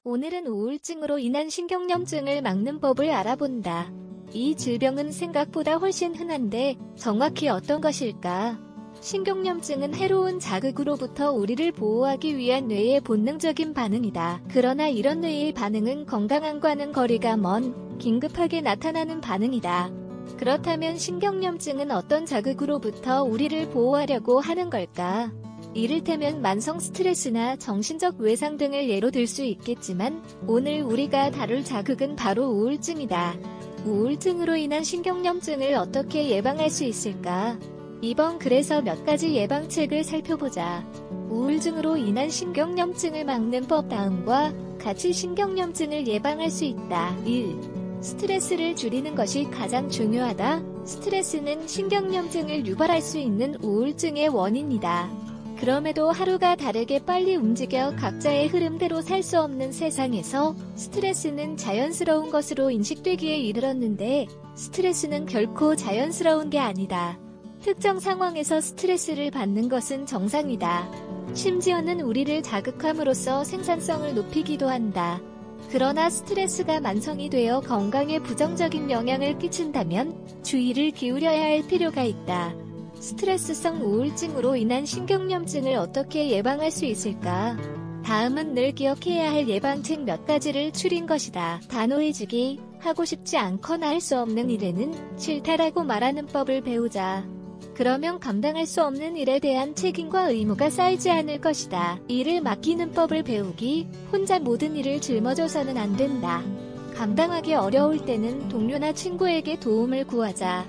오늘은 우울증으로 인한 신경염증을 막는 법을 알아본다. 이 질병은 생각보다 훨씬 흔한데 정확히 어떤 것일까? 신경염증은 해로운 자극으로부터 우리를 보호하기 위한 뇌의 본능적인 반응이다. 그러나 이런 뇌의 반응은 건강함과는 거리가 먼 긴급하게 나타나는 반응이다. 그렇다면 신경염증은 어떤 자극으로부터 우리를 보호하려고 하는 걸까? 이를테면 만성 스트레스나 정신적 외상 등을 예로 들 수 있겠지만 오늘 우리가 다룰 자극은 바로 우울증이다. 우울증으로 인한 신경염증을 어떻게 예방할 수 있을까? 이번 글에서 몇 가지 예방책을 살펴보자. 우울증으로 인한 신경염증을 막는 법 다음과 같이 신경염증을 예방할 수 있다. 1. 스트레스를 줄이는 것이 가장 중요하다. 스트레스는 신경염증을 유발할 수 있는 우울증의 원인이다. 그럼에도 하루가 다르게 빨리 움직여 각자의 흐름대로 살 수 없는 세상에서 스트레스는 자연스러운 것으로 인식되기에 이르렀는데 스트레스는 결코 자연스러운 게 아니다. 특정 상황에서 스트레스를 받는 것은 정상이다. 심지어는 우리를 자극함으로써 생산성을 높이기도 한다. 그러나 스트레스가 만성이 되어 건강에 부정적인 영향을 끼친다면 주의를 기울여야 할 필요가 있다. 스트레스성 우울증으로 인한 신경염증을 어떻게 예방할 수 있을까? 다음은 늘 기억해야 할 예방책 몇 가지를 추린 것이다. 단호해지기, 하고 싶지 않거나 할 수 없는 일에는 싫다라고 말하는 법을 배우자. 그러면 감당할 수 없는 일에 대한 책임과 의무가 쌓이지 않을 것이다. 일을 맡기는 법을 배우기, 혼자 모든 일을 짊어져서는 안 된다. 감당하기 어려울 때는 동료나 친구에게 도움을 구하자.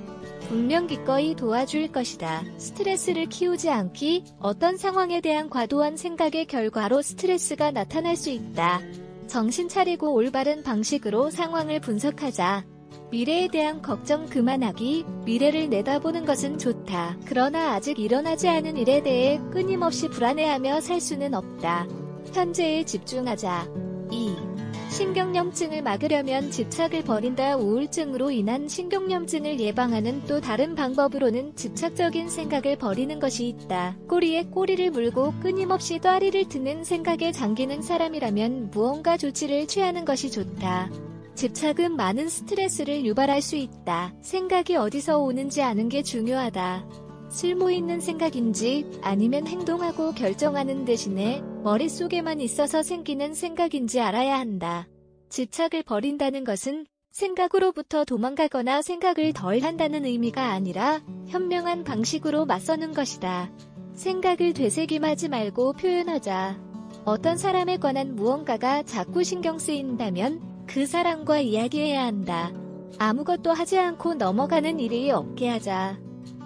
분명 기꺼이 도와줄 것이다. 스트레스를 키우지 않기, 어떤 상황에 대한 과도한 생각의 결과로 스트레스가 나타날 수 있다. 정신 차리고 올바른 방식으로 상황을 분석하자. 미래에 대한 걱정 그만하기, 미래를 내다보는 것은 좋다. 그러나 아직 일어나지 않은 일에 대해 끊임없이 불안해하며 살 수는 없다. 현재에 집중하자. 2. 신경염증을 막으려면 집착을 버린다. 우울증으로 인한 신경염증을 예방하는 또 다른 방법으로는 집착적인 생각을 버리는 것이 있다. 꼬리에 꼬리를 물고 끊임없이 떠리를 트는 생각에 잠기는 사람이라면 무언가 조치를 취하는 것이 좋다. 집착은 많은 스트레스를 유발할 수 있다. 생각이 어디서 오는지 아는 게 중요하다. 쓸모있는 생각인지 아니면 행동하고 결정하는 대신에 머릿속에만 있어서 생기는 생각인지 알아야 한다. 집착을 버린다는 것은 생각으로부터 도망가거나 생각을 덜 한다는 의미가 아니라 현명한 방식으로 맞서는 것이다. 생각을 되새김하지 말고 표현하자. 어떤 사람에 관한 무언가가 자꾸 신경 쓰인다면 그 사람과 이야기해야 한다. 아무것도 하지 않고 넘어가는 일이 없게 하자.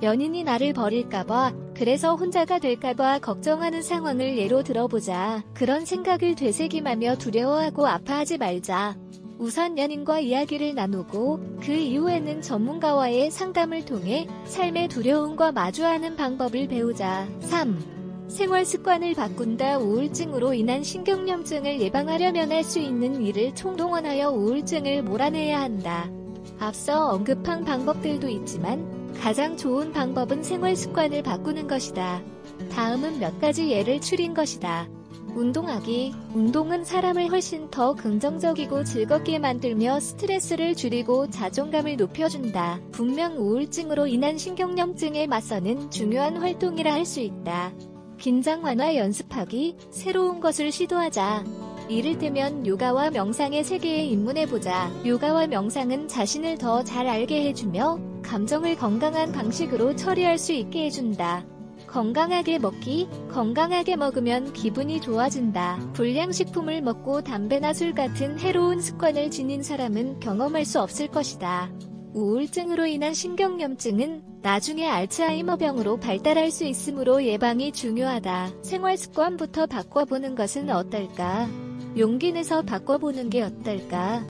연인이 나를 버릴까봐, 그래서 혼자가 될까봐 걱정하는 상황을 예로 들어보자. 그런 생각을 되새김하며 두려워하고 아파하지 말자. 우선 연인과 이야기를 나누고 그 이후에는 전문가와의 상담을 통해 삶의 두려움과 마주하는 방법을 배우자. 3. 생활 습관을 바꾼다. 우울증으로 인한 신경염증을 예방하려면 할 수 있는 일을 총동원하여 우울증을 몰아내야 한다. 앞서 언급한 방법들도 있지만 가장 좋은 방법은 생활 습관을 바꾸는 것이다. 다음은 몇 가지 예를 추린 것이다. 운동하기. 운동은 사람을 훨씬 더 긍정적이고 즐겁게 만들며 스트레스를 줄이고 자존감을 높여준다. 분명 우울증으로 인한 신경염증에 맞서는 중요한 활동이라 할 수 있다. 긴장 완화 연습하기. 새로운 것을 시도하자. 이를테면 요가와 명상의 세계에 입문해보자. 요가와 명상은 자신을 더 잘 알게 해주며 감정을 건강한 방식으로 처리할 수 있게 해준다. 건강하게 먹기. 건강하게 먹으면 기분이 좋아진다. 불량식품을 먹고 담배나 술 같은 해로운 습관을 지닌 사람은 경험할 수 없을 것이다. 우울증으로 인한 신경염증은 나중에 알츠하이머병으로 발달할 수 있으므로 예방이 중요하다. 생활 습관부터 바꿔보는 것은 어떨까? 용기 내서 바꿔보는 게 어떨까?